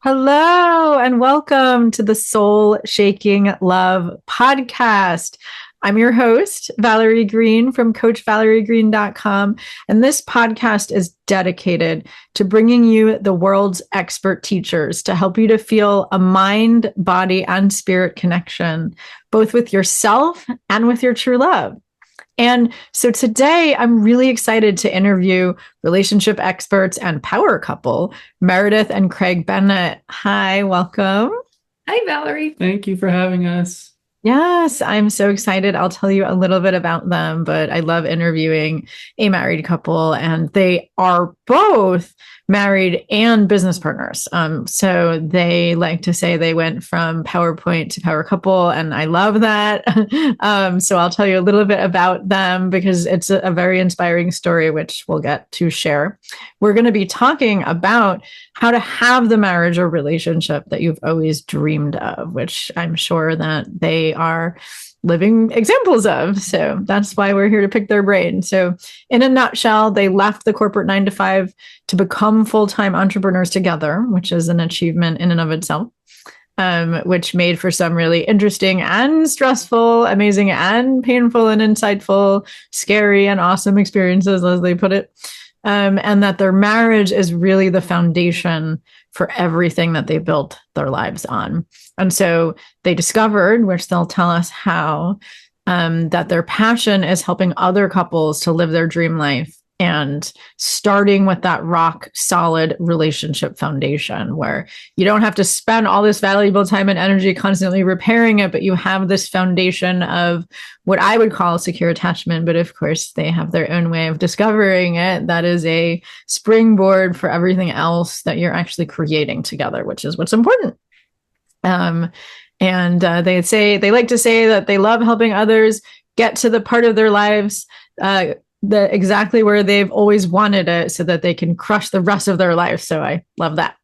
Hello and welcome to the Soul Shaking Love podcast. I'm your host, Valerie Green from 𝐂𝐫𝐚𝐢𝐠 and this podcast is dedicated to bringing you the world's expert teachers to help you to feel a mind, body, and spirit connection, both with yourself and with your true love. And so today I'm really excited to interview relationship experts and power couple, Meredith and Craig Bennett. Hi, welcome. Hi, Valerie. Thank you for having us. Yes, I'm so excited. I'll tell you a little bit about them, but I love interviewing a married couple, and they are both married and business partners. So they like to say they went from PowerPoint to power couple, and I love that. So I'll tell you a little bit about them because it's a very inspiring story, which we'll get to share. We're going to be talking about how to have the marriage or relationship that you've always dreamed of, which I'm sure that they are living examples of. So that's why we're here to pick their brain. So in a nutshell, they left the corporate 9 to 5 to become full-time entrepreneurs together, which is an achievement in and of itself, which made for some really interesting and stressful, amazing and painful and insightful, scary and awesome experiences, as they put it. And that their marriage is really the foundation for everything that they built their lives on. And so they discovered, which they'll tell us how, that their passion is helping other couples to live their dream life, and starting with that rock solid relationship foundation where you don't have to spend all this valuable time and energy constantly repairing it, but you have this foundation of what I would call secure attachment. But of course, they have their own way of discovering it. That is a springboard for everything else that you're actually creating together, which is what's important. And they like to say that they love helping others get to the part of their lives exactly where they've always wanted it so that they can crush the rest of their life. So I love that.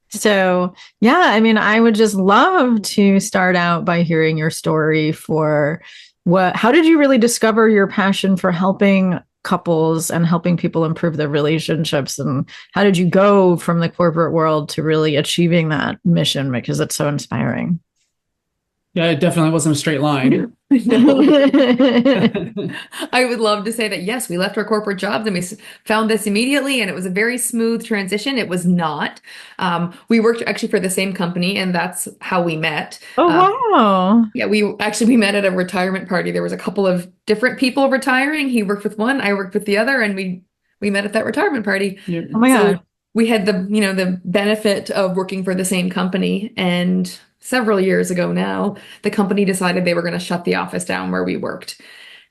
So yeah, I mean, I would just love to start out by hearing your story for how did you really discover your passion for helping couples and helping people improve their relationships? And how did you go from the corporate world to really achieving that mission? Because it's so inspiring. Yeah, it definitely wasn't a straight line. I would love to say that, yes, we left our corporate jobs and we found this immediately, and it was a very smooth transition. It was not. We worked actually for the same company, and that's how we met. Oh, wow. Yeah, we met at a retirement party. There was a couple of different people retiring. He worked with one, I worked with the other, and we met at that retirement party. Yeah. Oh my God. We had the benefit of working for the same company, and several years ago now, the company decided they were going to shut the office down where we worked.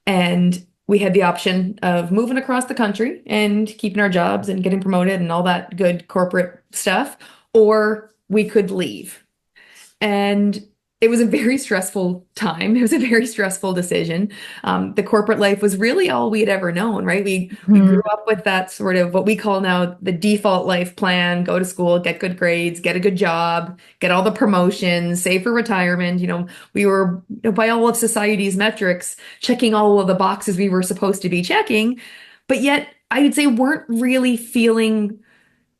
And we had the option of moving across the country and keeping our jobs and getting promoted and all that good corporate stuff, or we could leave. And it was a very stressful time. It was a very stressful decision. The corporate life was really all we had ever known, right? We grew up with that sort of what we call now the default life plan: go to school, get good grades, get a good job, get all the promotions, save for retirement. We were, by all of society's metrics, checking all of the boxes we were supposed to be checking, but yet I would say weren't really feeling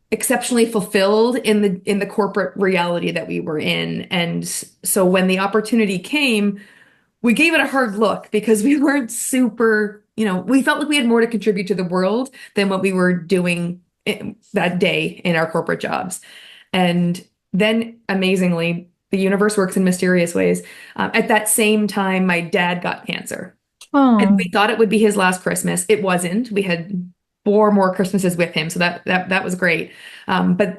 exceptionally fulfilled in the corporate reality that we were in. And so when the opportunity came, we gave it a hard look because we weren't super, we felt like we had more to contribute to the world than what we were doing that day in our corporate jobs. And then amazingly, the universe works in mysterious ways. At that same time, my dad got cancer. Oh. And we thought it would be his last Christmas. It wasn't. We had 4 more Christmases with him, so that was great. But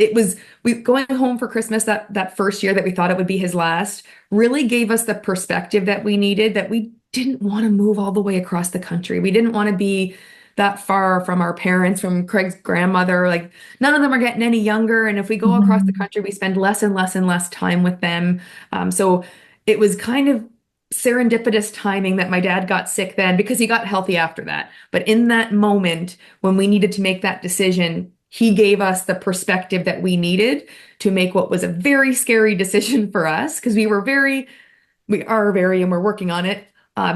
we going home for Christmas that first year that we thought it would be his last really gave us the perspective that we needed. That we didn't want to move all the way across the country. We didn't want to be that far from our parents, from Craig's grandmother. Like, none of them are getting any younger, and if we go across the country, we spend less and less and less time with them. So it was kind of serendipitous timing that my dad got sick then, because he got healthy after that. But in that moment, when we needed to make that decision, he gave us the perspective that we needed to make what was a very scary decision for us, because we are very, and we're working on it,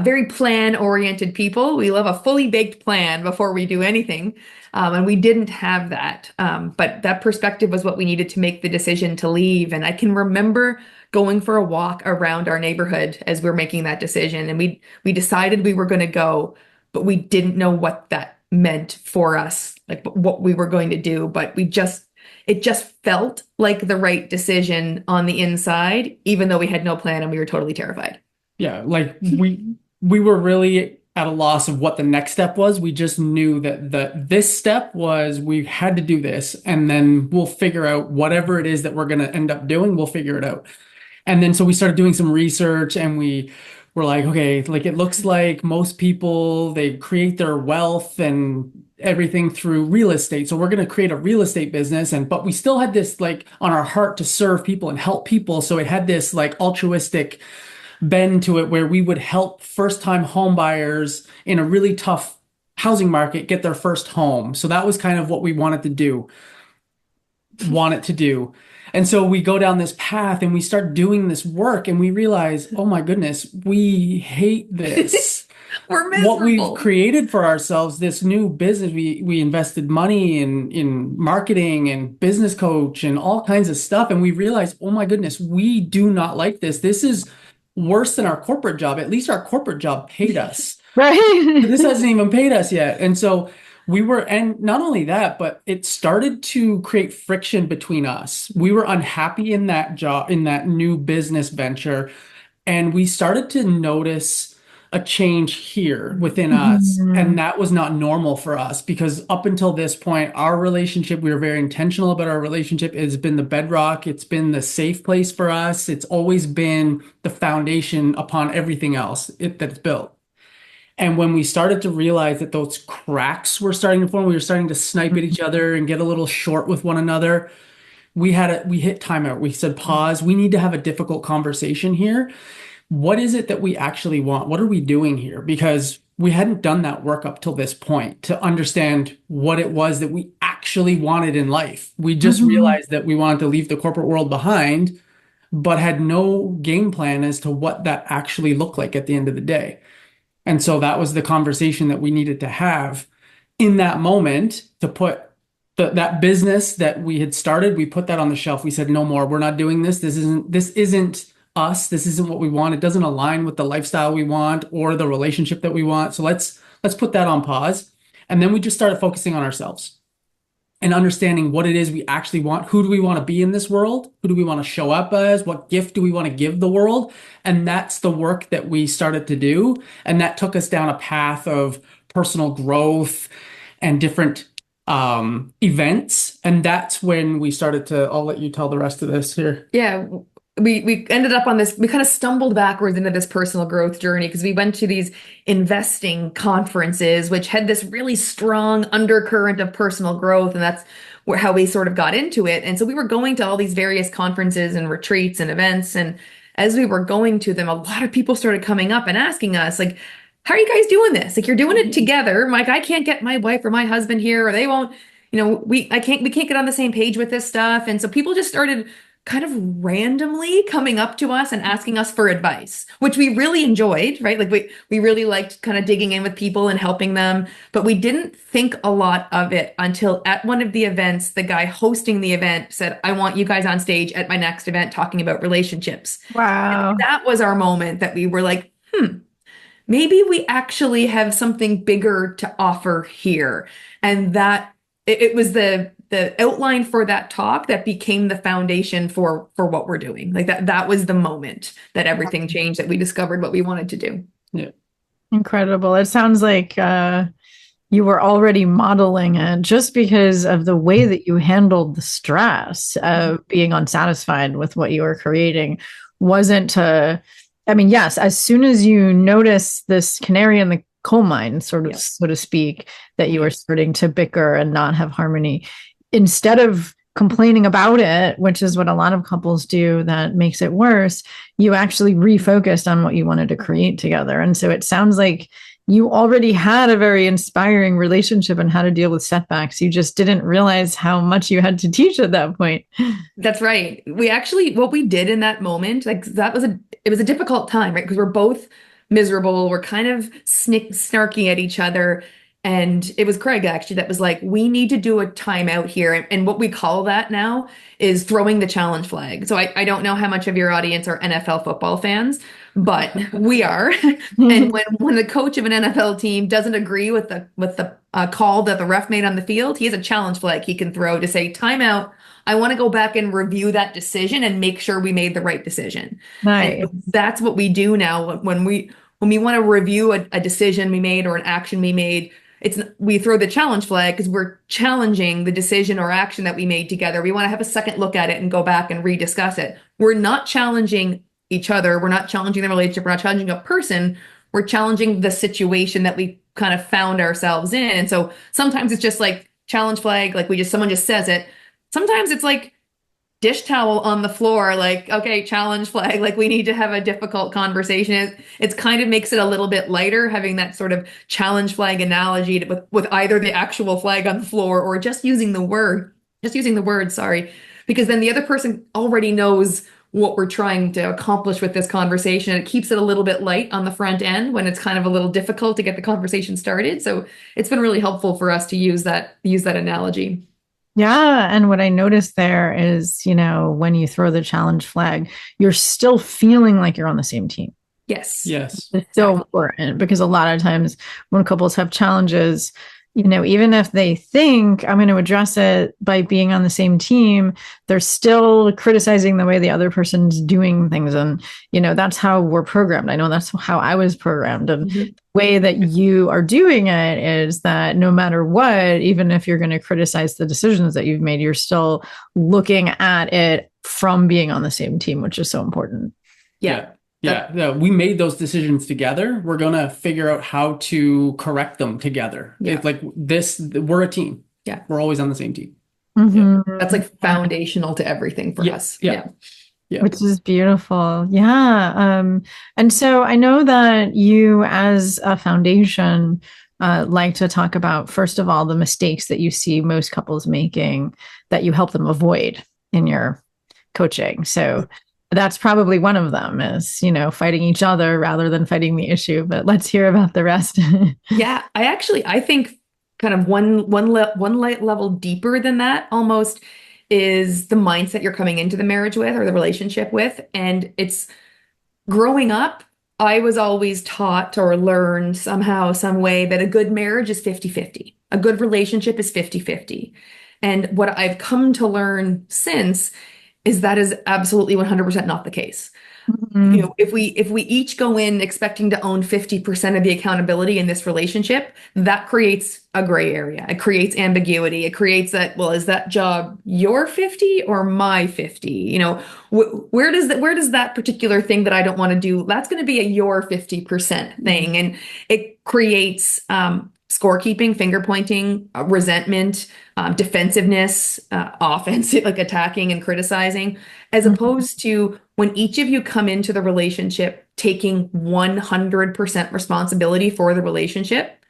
very plan-oriented people. We love a fully baked plan before we do anything. And we didn't have that. But that perspective was what we needed to make the decision to leave. And I can remember going for a walk around our neighborhood as we were making that decision. And we decided we were going to go, but we didn't know what that meant for us, like what we were going to do. But it just felt like the right decision on the inside, even though we had no plan and we were totally terrified. Yeah, like we were really at a loss of what the next step was. We just knew that this step was we had to do this, and then we'll figure out whatever it is that we're going to end up doing, we'll figure it out. And then so we started doing some research, and we were like, okay, like it looks like most people, they create their wealth and everything through real estate. So we're going to create a real estate business. But we still had this like on our heart to serve people and help people. So it had this like altruistic bend to it where we would help first-time home buyers in a really tough housing market get their first home. So that was kind of what we wanted to do. And so we go down this path and we start doing this work and we realize, oh my goodness, we hate this. We're miserable. What we've created for ourselves, this new business, we invested money in marketing and business coach and all kinds of stuff. And we realized, oh my goodness, we do not like this. This is worse than our corporate job. At least our corporate job paid us. Right. This hasn't even paid us yet. And so and not only that, but it started to create friction between us. We were unhappy in that job, in that new business venture. And we started to notice a change here within us. And that was not normal for us because up until this point, our relationship, we were very intentional about our relationship. It's been the bedrock. It's been the safe place for us. It's always been the foundation upon everything else that's built. And when we started to realize that those cracks were starting to form, we were starting to snipe at each other and get a little short with one another. We hit timeout. We said, pause. We need to have a difficult conversation here. What is it that we actually want? What are we doing here? Because we hadn't done that work up till this point to understand what it was that we actually wanted in life. We just realized that we wanted to leave the corporate world behind, but had no game plan as to what that actually looked like at the end of the day. And so that was the conversation that we needed to have in that moment to put that business that we had started, we put that on the shelf. We said, no more, we're not doing this. This isn't us. This isn't what we want. It doesn't align with the lifestyle we want or the relationship that we want. So let's put that on pause. And then we just started focusing on ourselves and understanding what it is we actually want. Who do we want to be in this world? Who do we want to show up as? What gift do we want to give the world? And that's the work that we started to do. And that took us down a path of personal growth and different events. And that's when we started to, I'll let you tell the rest of this here. Yeah. We ended up on this, we kind of stumbled backwards into this personal growth journey because we went to these investing conferences, which had this really strong undercurrent of personal growth. And that's how we sort of got into it. And so we were going to all these various conferences and retreats and events. And as we were going to them, a lot of people started coming up and asking us, like, how are you guys doing this? Like, you're doing it together. Like, I can't get my wife or my husband here, or they won't, we can't get on the same page with this stuff. And so people just started kind of randomly coming up to us and asking us for advice, which we really enjoyed, right? Like we really liked kind of digging in with people and helping them, but we didn't think a lot of it until at one of the events, the guy hosting the event said, I want you guys on stage at my next event talking about relationships. Wow. And that was our moment that we were like, maybe we actually have something bigger to offer here. And that it was the outline for that talk that became the foundation for what we're doing. Like that was the moment that everything changed, that we discovered what we wanted to do. Yeah. Incredible. It sounds like you were already modeling it just because of the way that you handled the stress of being unsatisfied with what you were creating. Yes, as soon as you notice this canary in the coal mine, sort of, so to speak, that you were starting to bicker and not have harmony, instead of complaining about it, which is what a lot of couples do, that makes it worse, you actually refocused on what you wanted to create together. And so it sounds like you already had a very inspiring relationship on how to deal with setbacks. You just didn't realize how much you had to teach at that point. That's right. What we did in that moment, like it was a difficult time, right? Because we're both miserable. We're kind of snarky at each other. And it was Craig actually that was like, we need to do a timeout here. And what we call that now is throwing the challenge flag. So I don't know how much of your audience are NFL football fans, but we are. And when the coach of an NFL team doesn't agree with the call that the ref made on the field, he has a challenge flag he can throw to say, timeout. I want to go back and review that decision and make sure we made the right decision. Nice. And that's what we do now when we want to review a decision we made or an action we made. We throw the challenge flag because we're challenging the decision or action that we made together. We want to have a second look at it and go back and rediscuss it. We're not challenging each other. We're not challenging the relationship. We're not challenging a person. We're challenging the situation that we kind of found ourselves in. And so sometimes it's just like challenge flag, like someone just says it. Sometimes it's like dish towel on the floor, like, okay, challenge flag, like we need to have a difficult conversation. It's kind of makes it a little bit lighter having that sort of challenge flag analogy with either the actual flag on the floor or just using the word, sorry, because then the other person already knows what we're trying to accomplish with this conversation. It keeps it a little bit light on the front end when it's kind of a little difficult to get the conversation started. So it's been really helpful for us to use that analogy. Yeah. And what I noticed there is, when you throw the challenge flag, you're still feeling like you're on the same team. Yes. It's so important because a lot of times when couples have challenges, even if they think I'm going to address it by being on the same team, they're still criticizing the way the other person's doing things. And, that's how we're programmed. I know that's how I was programmed. And the way that you are doing it is that no matter what, even if you're going to criticize the decisions that you've made, you're still looking at it from being on the same team, which is so important. Yeah. We made those decisions together. We're going to figure out how to correct them together. Yeah. It's like we're a team. Yeah. We're always on the same team. Mm-hmm. That's like foundational to everything for us. Yeah. Which is beautiful. Yeah. And so I know that you as a foundation like to talk about, first of all, the mistakes that you see most couples making that you help them avoid in your coaching. So that's probably one of them is, fighting each other rather than fighting the issue. But let's hear about the rest. Yeah, I think kind of one light level deeper than that almost is the mindset you're coming into the marriage with or the relationship with. And it's growing up, I was always taught or learned somehow, some way that a good marriage is 50-50. A good relationship is 50-50. And what I've come to learn since is that is absolutely 100% not the case. Mm-hmm. If we each go in expecting to own 50% of the accountability in this relationship, that creates a gray area. It creates ambiguity. It creates that, well, is that job your 50 or my 50? Where does that particular thing that I don't want to do, that's going to be a your 50% thing. And it creates scorekeeping, finger pointing, resentment, defensiveness, offensive, like attacking and criticizing, as opposed to when each of you come into the relationship taking 100% responsibility for the relationship.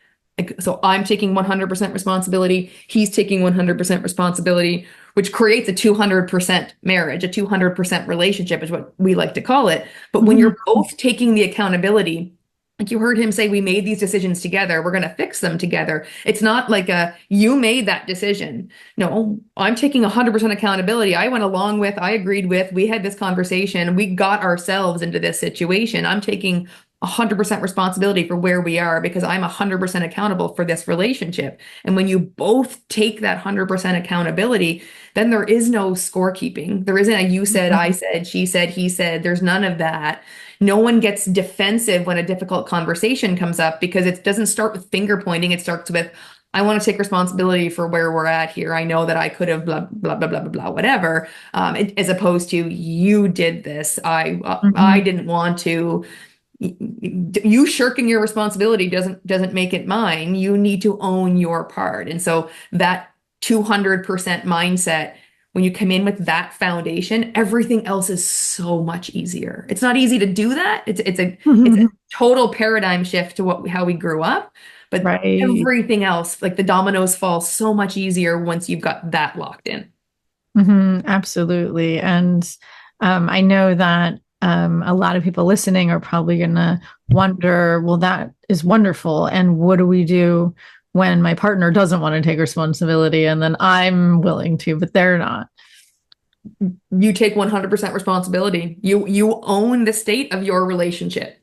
So I'm taking 100% responsibility. He's taking 100% responsibility, which creates a 200% marriage, a 200% relationship is what we like to call it. But when you're both taking the accountability, like you heard him say, we made these decisions together. We're going to fix them together. It's not like you made that decision. No, I'm taking 100% accountability. I went along with, I agreed with, we had this conversation. We got ourselves into this situation. I'm taking 100% responsibility for where we are because I'm 100% accountable for this relationship. And when you both take that 100% accountability, then there is no scorekeeping. There isn't a you said, I said, she said, he said. There's none of that. No one gets defensive when a difficult conversation comes up because it doesn't start with finger pointing. It starts with, I want to take responsibility for where we're at here. I know that I could have blah, blah, blah, blah, blah, blah, whatever. As opposed to you did this. I didn't want to. You shirking your responsibility doesn't make it mine. You need to own your part. And so that 200% mindset, when you come in with that foundation, everything else is so much easier. It's not easy to do that. It's a total paradigm shift to how we grew up. But everything else, like the dominoes fall so much easier once you've got that locked in. Absolutely. And I know that a lot of people listening are probably going to wonder, well, that is wonderful. And what do we do when my partner doesn't want to take responsibility and then I'm willing to, but they're not? You take 100% responsibility. You own the state of your relationship.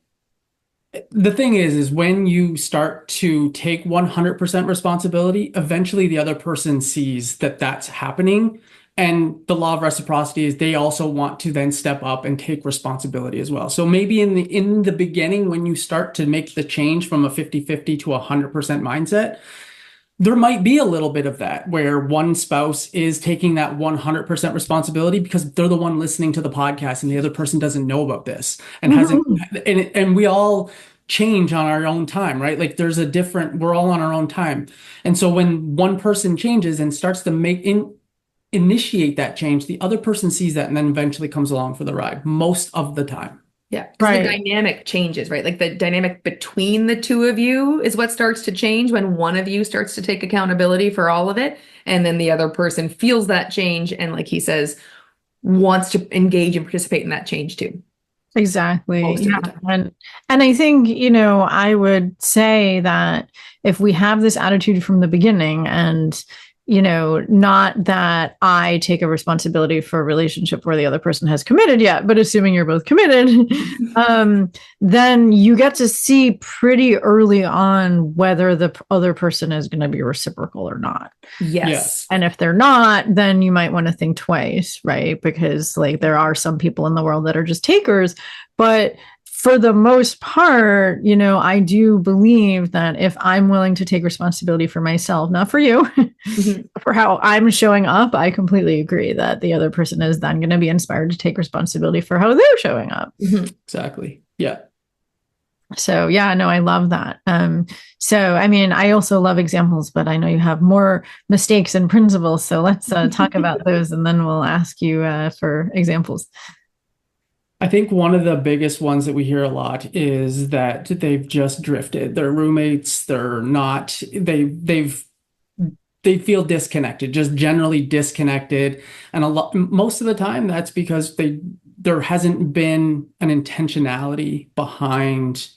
The thing is when you start to take 100% responsibility, eventually the other person sees that that's happening. And the law of reciprocity is they also want to then step up and take responsibility as well. So maybe in the beginning, when you start to make the change from a 50-50 to a 100% mindset, there might be a little bit of that where one spouse is taking that 100% responsibility because they're the one listening to the podcast and the other person doesn't know about this and hasn't, and we all change on our own time, right? Like we're all on our own time. And so when one person changes and starts to initiate that change, the other person sees that and then eventually comes along for the ride most of the time. Yeah, because Right. the dynamic changes, right? Like the dynamic between the two of you is what starts to change when one of you starts to take accountability for all of it. And then the other person feels that change and, like he says, wants to engage and participate in that change too. Exactly. Most of Yeah. the time. And I think, I would say that if we have this attitude from the beginning and, not that I take a responsibility for a relationship where the other person has committed yet, but assuming you're both committed, then you get to see pretty early on whether the other person is going to be reciprocal or not. Yes. And if they're not, then you might want to think twice, right? Because like there are some people in the world that are just takers, but for the most part, I do believe that if I'm willing to take responsibility for myself, not for you, for how I'm showing up, I completely agree that the other person is then going to be inspired to take responsibility for how they're showing up. Exactly. Yeah. So yeah, no, I love that. So I mean, I also love examples, but I know you have more mistakes and principles. So let's talk about those, and then we'll ask you for examples. I think one of the biggest ones that we hear a lot is that they've just drifted. They're roommates. They're not. They feel disconnected, just generally disconnected, and most of the time that's because there hasn't been an intentionality behind.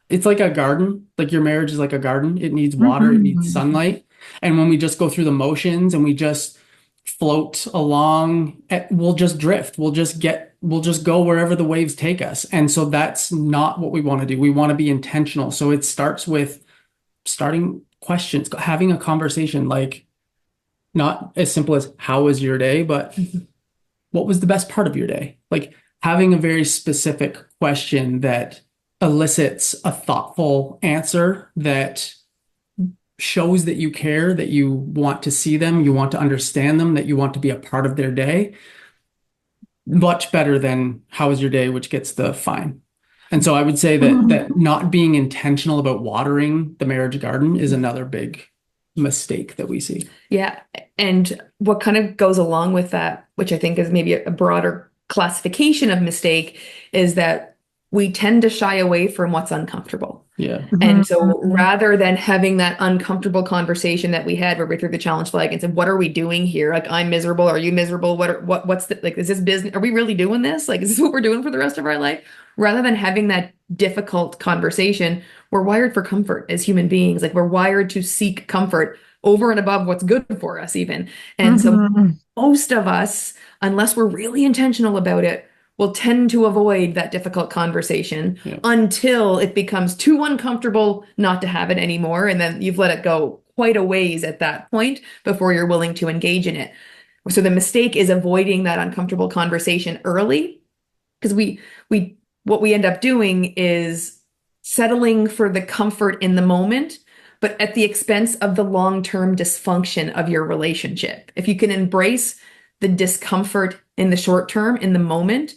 It's like a garden. Like your marriage is like a garden. It needs water. It needs sunlight. And when we just go through the motions and we just float along, we'll just drift. We'll just go wherever the waves take us. And so that's not what we want to do. We want to be intentional. So it starts with starting questions, having a conversation, like not as simple as how was your day, but what was the best part of your day? Like having a very specific question that elicits a thoughtful answer that shows that you care, that you want to see them, you want to understand them, that you want to be a part of their day. Much better than how was your day, which gets the fine. And so I would say that not being intentional about watering the marriage garden is another big mistake that we see. Yeah. And what kind of goes along with that, which I think is maybe a broader classification of mistake, is that we tend to shy away from what's uncomfortable. Yeah. And so rather than having that uncomfortable conversation that we had where we threw the challenge flag and said, what are we doing here? Like, I'm miserable. Are you miserable? What's the, like, is this business? Are we really doing this? Like, is this what we're doing for the rest of our life? Rather than having that difficult conversation, we're wired for comfort as human beings. Like, we're wired to seek comfort over and above what's good for us even. And so most of us, unless we're really intentional about it, will tend to avoid that difficult conversation until it becomes too uncomfortable not to have it anymore. And then you've let it go quite a ways at that point before you're willing to engage in it. So the mistake is avoiding that uncomfortable conversation early, because what we end up doing is settling for the comfort in the moment, but at the expense of the long-term dysfunction of your relationship. If you can embrace the discomfort in the short term, in the moment,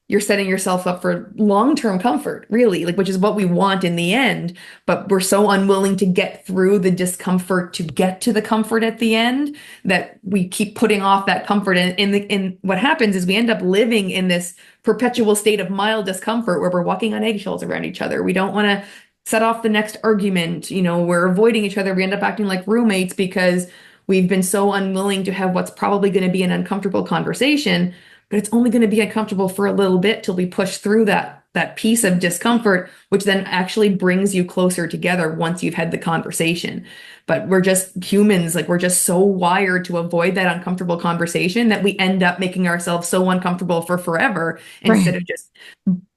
you're setting yourself up for long-term comfort, really, like, which is what we want in the end. But we're so unwilling to get through the discomfort to get to the comfort at the end that we keep putting off that comfort. And what happens is we end up living in this perpetual state of mild discomfort where we're walking on eggshells around each other. We don't want to set off the next argument. We're avoiding each other. We end up acting like roommates because we've been so unwilling to have what's probably going to be an uncomfortable conversation. but it's only going to be uncomfortable for a little bit till we push through that piece of discomfort, which then actually brings you closer together once you've had the conversation. But we're just humans, like we're just so wired to avoid that uncomfortable conversation that we end up making ourselves so uncomfortable for forever instead Right. of just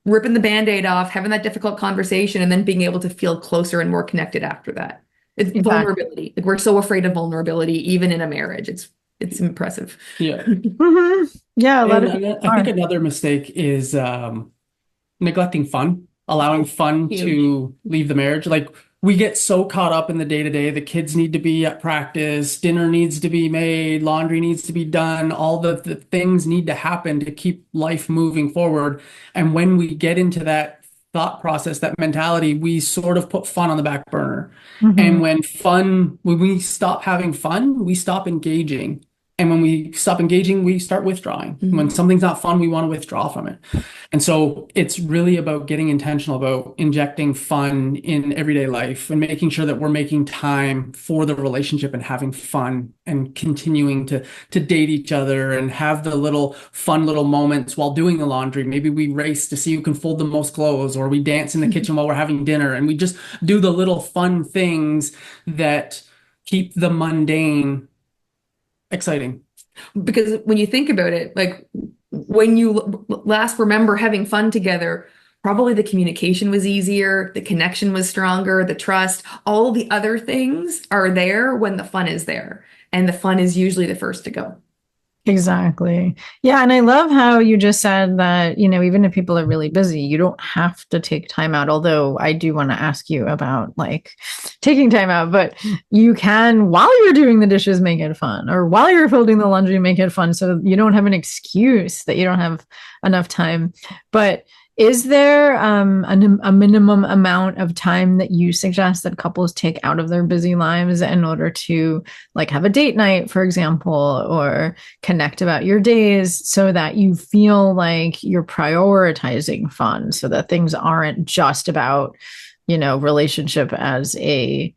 ripping the band-aid off, having that difficult conversation, and then being able to feel closer and more connected after that. It's Exactly. vulnerability. Like we're so afraid of vulnerability, even in a marriage. It's impressive. Yeah. Hmm. Yeah, a lot of people I think are. another mistake is neglecting fun, allowing fun Huge. to leave the marriage. Like we get so caught up in the day to day. The kids need to be at practice, dinner needs to be made, laundry needs to be done. All the things need to happen to keep life moving forward. And when we get into that thought process, that mentality, we sort of put fun on the back burner. And Hmm. when we stop having fun, we stop engaging. And when we stop engaging, we start withdrawing. When Mhm. something's not fun, we want to withdraw from it. And so it's really about getting intentional about injecting fun in everyday life and making sure that we're making time for the relationship and having fun and continuing to date each other and have the little fun little moments while doing the laundry. Maybe we race to see who can fold the most clothes, or we dance in the kitchen while we're having dinner, and we just do the little fun things that keep the mundane exciting. Because when you think about it, like when you last remember having fun together, probably the communication was easier, the connection was stronger, the trust, all the other things are there when the fun is there. And the fun is usually the first to go. Exactly. Yeah. And I love how you just said that, even if people are really busy, you don't have to take time out. Although I do want to ask you about like taking time out, but you can, while you're doing the dishes, make it fun, or while you're folding the laundry, make it fun. So you don't have an excuse that you don't have enough time. But is there a minimum amount of time that you suggest that couples take out of their busy lives in order to like have a date night, for example, or connect about your days so that you feel like you're prioritizing fun so that things aren't just about, relationship as a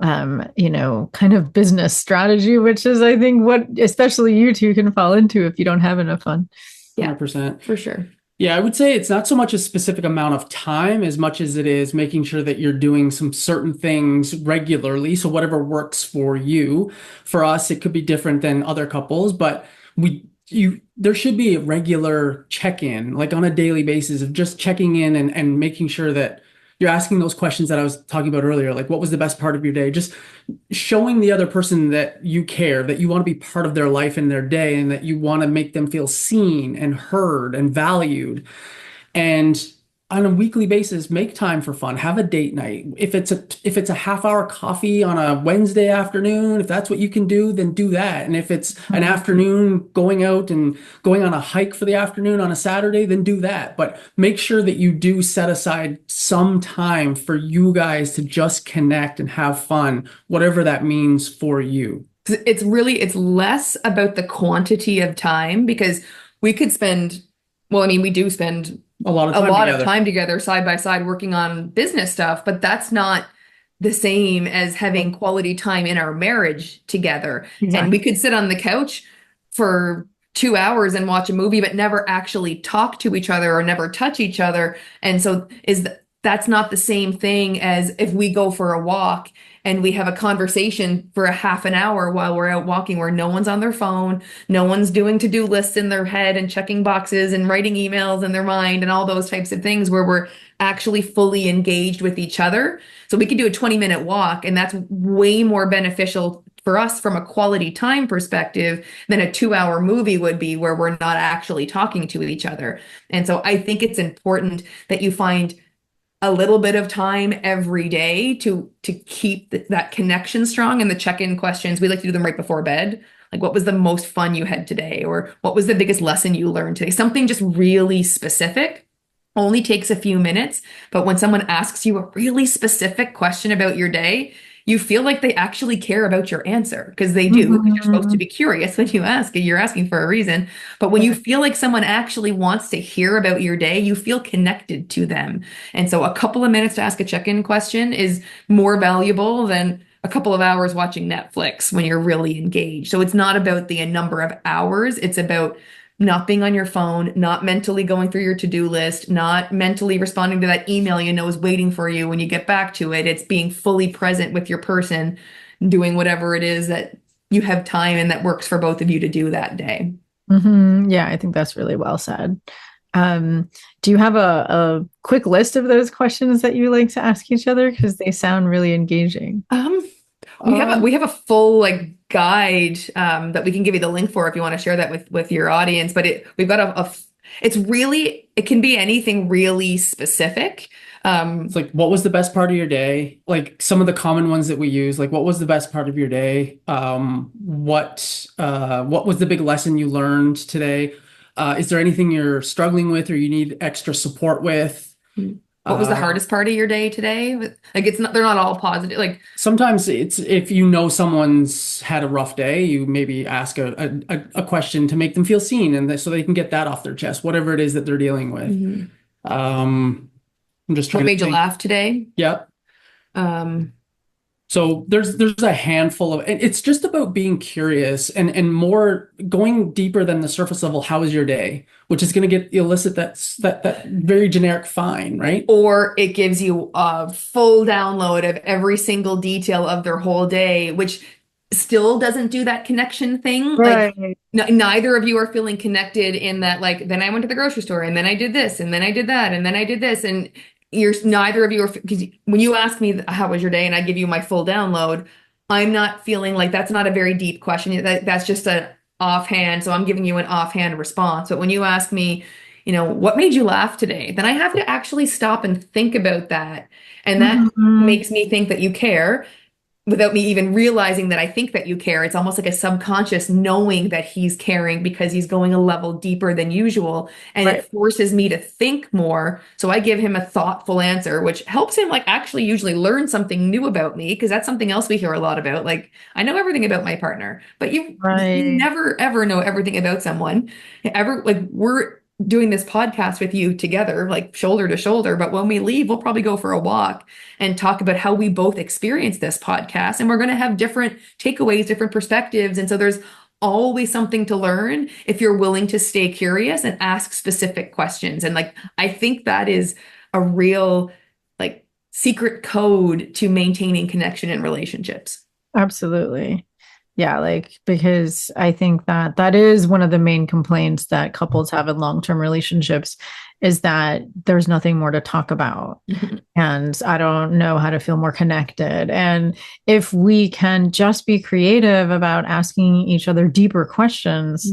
kind of business strategy, which is, I think, what especially you two can fall into if you don't have enough fun. Yeah, 100%. for sure. Yeah, I would say it's not so much a specific amount of time as much as it is making sure that you're doing some certain things regularly. So whatever works for you. For us, it could be different than other couples, but there should be a regular check-in, like on a daily basis of just checking in and making sure that you're asking those questions that I was talking about earlier, like what was the best part of your day? Just showing the other person that you care, that you want to be part of their life and their day, and that you want to make them feel seen and heard and valued. And on a weekly basis, make time for fun. Have a date night. If it's a half hour coffee on a Wednesday afternoon, if that's what you can do, then do that. And if it's an afternoon going out and going on a hike for the afternoon on a Saturday, then do that. But make sure that you do set aside some time for you guys to just connect and have fun, whatever that means for you. It's less about the quantity of time because we could spend, well, I mean, we do spend A lot of a time lot of together. time together side by side working on business stuff, but that's not the same as having quality time in our marriage together. And we Exactly. could sit on the couch for 2 hours and watch a movie, but never actually talk to each other or never touch each other. And so that's not the same thing as if we go for a walk and we have a conversation for a half an hour while we're out walking where no one's on their phone, no one's doing to-do lists in their head and checking boxes and writing emails in their mind and all those types of things where we're actually fully engaged with each other. So we could do a 20-minute walk, and that's way more beneficial for us from a quality time perspective than a 2-hour movie would be where we're not actually talking to each other. And so I think it's important that you find a little bit of time every day to keep that connection strong. And the check-in questions, we like to do them right before bed. Like, what was the most fun you had today? Or what was the biggest lesson you learned today? Something just really specific. Only takes a few minutes, but when someone asks you a really specific question about your day, you feel like they actually care about your answer because they do, because you're supposed to Mhm. be curious when you ask. You're asking for a reason. But when you feel like someone actually wants to hear about your day, you feel connected to them. And so a couple of minutes to ask a check-in question is more valuable than a couple of hours watching Netflix when you're really engaged. So it's not about the number of hours, it's about not being on your phone, not mentally going through your to-do list, not mentally responding to that email you know is waiting for you when you get back to it. It's being fully present with your person, doing whatever it is that you have time and that works for both of you to do that day. Yeah, I think that's really well said. Do you have a quick list of those questions that you like to ask each other? Because they sound really engaging. We have a full like guide that we can give you the link for if you want to share that with your audience. But we've got it can be anything really specific. It's like, what was the best part of your day? Like some of the common ones that we use, like what was the best part of your day? What was the big lesson you learned today? Is there anything you're struggling with or you need extra support with? What was the hardest part of your day today? Like they're not all positive. Like sometimes it's if you know someone's had a rough day, you maybe ask a question to make them feel seen and so they can get that off their chest, whatever it is that they're dealing with. I'm just trying what to made you think. laugh today? Yep. Um, So there's a handful of, and it's just about being curious and more going deeper than the surface level. How was your day? Which is going to elicit that very generic fine, right? Or it gives you a full download of every single detail of their whole day, which still doesn't do that connection thing. Right. Like neither of you are feeling connected in that, like, then I went to the grocery store and then I did this and then I did that and then I did this. And neither of you are, because when you ask me how was your day and I give you my full download, I'm not feeling like that's not a very deep question. That's just an offhand. So I'm giving you an offhand response. But when you ask me, what made you laugh today? Then I have to actually stop and think about that. And that makes me think that you care without me even realizing that I think that you care. It's almost like a subconscious knowing that he's caring because he's going a level deeper than usual. And Right. It forces me to think more. So I give him a thoughtful answer, which helps him like actually usually learn something new about me, because that's something else we hear a lot about. Like, I know everything about my partner, but you never, ever know everything about someone. We're doing this podcast with you together, like shoulder to shoulder. But when we leave, we'll probably go for a walk and talk about how we both experience this podcast. And we're going to have different takeaways, different perspectives. And so there's always something to learn if you're willing to stay curious and ask specific questions. And like, I think that is a real like secret code to maintaining connection in relationships. Absolutely. Yeah, like because I think that is one of the main complaints that couples have in long-term relationships is that there's nothing more to talk about. And I don't know how to feel more connected. And if we can just be creative about asking each other deeper questions,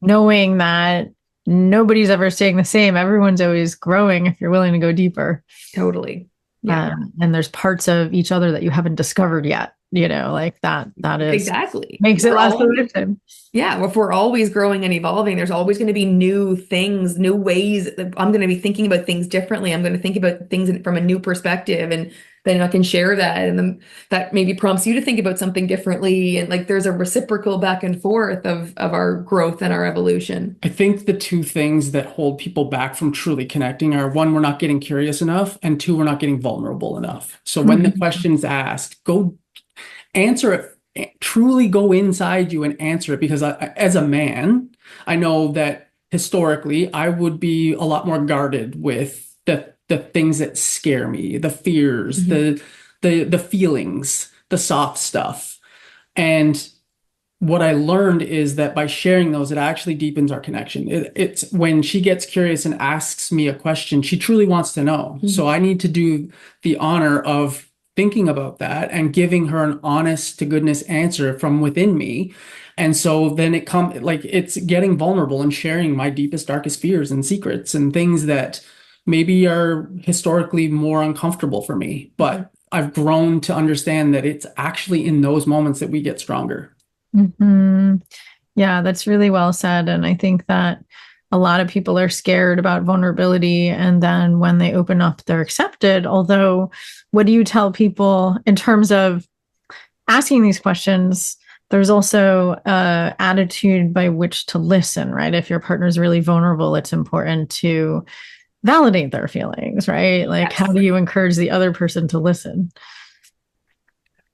knowing that nobody's ever staying the same, everyone's always growing if you're willing to go deeper. Totally. Yeah. And there's parts of each other that you haven't discovered yet. Like that is exactly makes it last a lifetime. Yeah, if we're always growing and evolving, there's always going to be new things, new ways that I'm going to be thinking about things differently. I'm going to think about things from a new perspective, and then I can share that, and then that maybe prompts you to think about something differently. And like there's a reciprocal back and forth of our growth and our evolution. I think the two things that hold people back from truly connecting are, one, we're not getting curious enough, and two, we're not getting vulnerable enough. So when the question's asked, go answer it, truly go inside you and answer it. Because as a man, I know that historically I would be a lot more guarded with the things that scare me, the fears, the feelings, the soft stuff. And what I learned is that by sharing those, it actually deepens our connection. It's when she gets curious and asks me a question, she truly wants to know. So I need to do the honor of thinking about that and giving her an honest to goodness answer from within me. And so then it's getting vulnerable and sharing my deepest, darkest fears and secrets and things that maybe are historically more uncomfortable for me. But I've grown to understand that it's actually in those moments that we get stronger. Yeah, that's really well said. And I think that a lot of people are scared about vulnerability. And then when they open up, they're accepted. Although, what do you tell people in terms of asking these questions? There's also an attitude by which to listen, right? If your partner's really vulnerable, it's important to validate their feelings, right? Like, how do you encourage the other person to listen?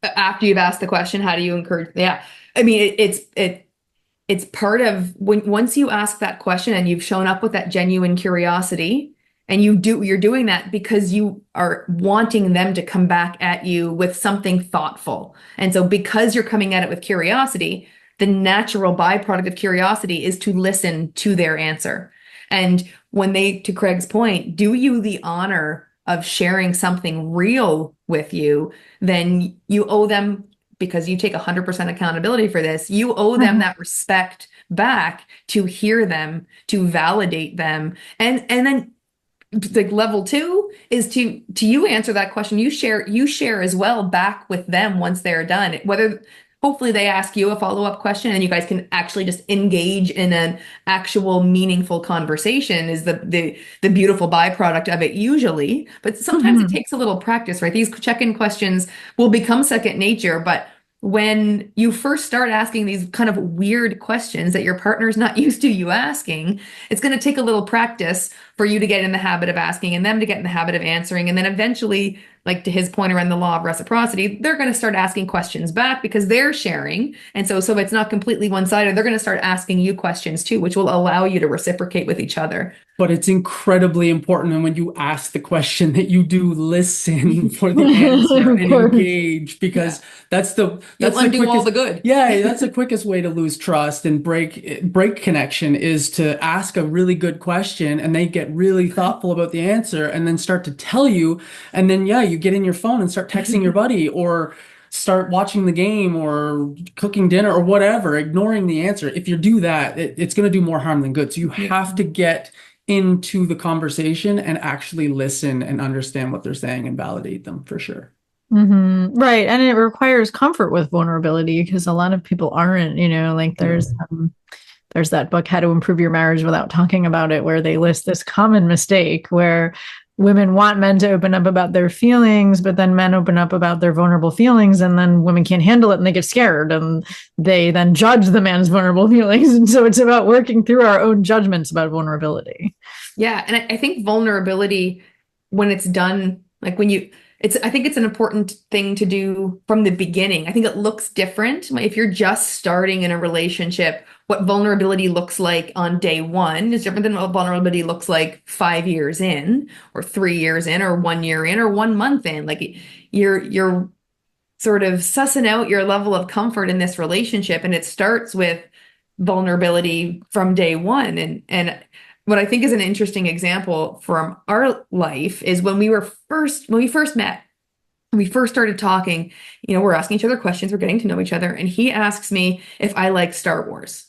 After you've asked the question, how do you encourage? Yeah. I mean, it's part of when once you ask that question and you've shown up with that genuine curiosity, and you're doing that because you are wanting them to come back at you with something thoughtful. And so because you're coming at it with curiosity, the natural byproduct of curiosity is to listen to their answer. And when they, to Craig's point, do you the honor of sharing something real with you, then you owe them, because you take 100% accountability for this, you owe them that respect back to hear them, to validate them. And then like level two is to you answer that question. You share as well back with them once they're done. Whether hopefully they ask you a follow-up question and you guys can actually just engage in an actual meaningful conversation is the beautiful byproduct of it usually. But sometimes it takes a little practice, right? These check-in questions will become second nature, but when you first start asking these kind of weird questions that your partner's not used to you asking, it's going to take a little practice for you to get in the habit of asking and them to get in the habit of answering. And then eventually, like to his point around the law of reciprocity, they're going to start asking questions back because they're sharing. And so it's not completely one-sided. They're going to start asking you questions too, which will allow you to reciprocate with each other. But it's incredibly important. And when you ask the question that you do listen for the answer and engage, because that's the quickest, all the good. Yeah, that's the quickest way to lose trust and break connection is to ask a really good question and they get really thoughtful about the answer and then start to tell you. And then, you get in your phone and start texting your buddy or start watching the game or cooking dinner or whatever, ignoring the answer. If you do that, it's going to do more harm than good. So you have to get into the conversation and actually listen and understand what they're saying and validate them for sure. Right. And it requires comfort with vulnerability because a lot of people aren't, like there's that book, How to Improve Your Marriage Without Talking About It, where they list this common mistake where women want men to open up about their feelings, but then men open up about their vulnerable feelings and then women can't handle it and they get scared and they then judge the man's vulnerable feelings. And so it's about working through our own judgments about vulnerability. Yeah. And I think vulnerability, when it's done, like I think it's an important thing to do from the beginning. I think it looks different. If you're just starting in a relationship, what vulnerability looks like on day one is different than what vulnerability looks like 5 years in, or 3 years in, or 1 year in, or 1 month in. Like you're sort of sussing out your level of comfort in this relationship, and it starts with vulnerability from day one. And what I think is an interesting example from our life is when we first met, when we first started talking, we're asking each other questions, we're getting to know each other. And he asks me if I like Star Wars.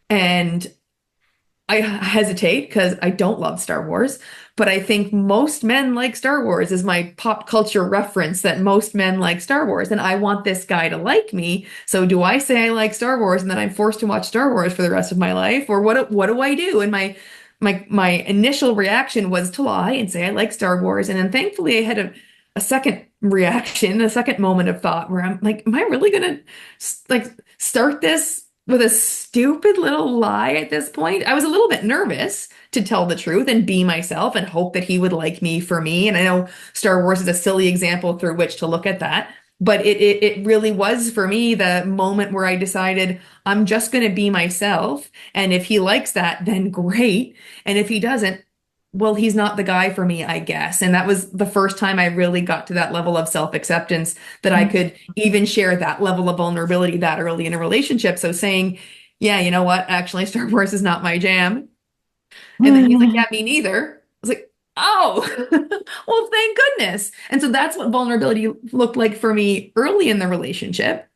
And I hesitate because I don't love Star Wars, but I think most men like Star Wars is my pop culture reference that most men like Star Wars. And I want this guy to like me. So do I say I like Star Wars and then I'm forced to watch Star Wars for the rest of my life? Or what do I do? And my initial reaction was to lie and say I like Star Wars. And then thankfully I had a second reaction, a second moment of thought where I'm like, am I really going to start this with a stupid little lie at this point? I was a little bit nervous to tell the truth and be myself and hope that he would like me for me. And I know Star Wars is a silly example through which to look at that, but it really was for me the moment where I decided I'm just going to be myself. And if he likes that, then great. And if he doesn't, well, he's not the guy for me, I guess. And that was the first time I really got to that level of self-acceptance that I could even share that level of vulnerability that early in a relationship. So saying, yeah, you know what? Actually, Star Wars is not my jam. And then he's like, yeah, me neither. I was like, oh, well, thank goodness. And so that's what vulnerability looked like for me early in the relationship.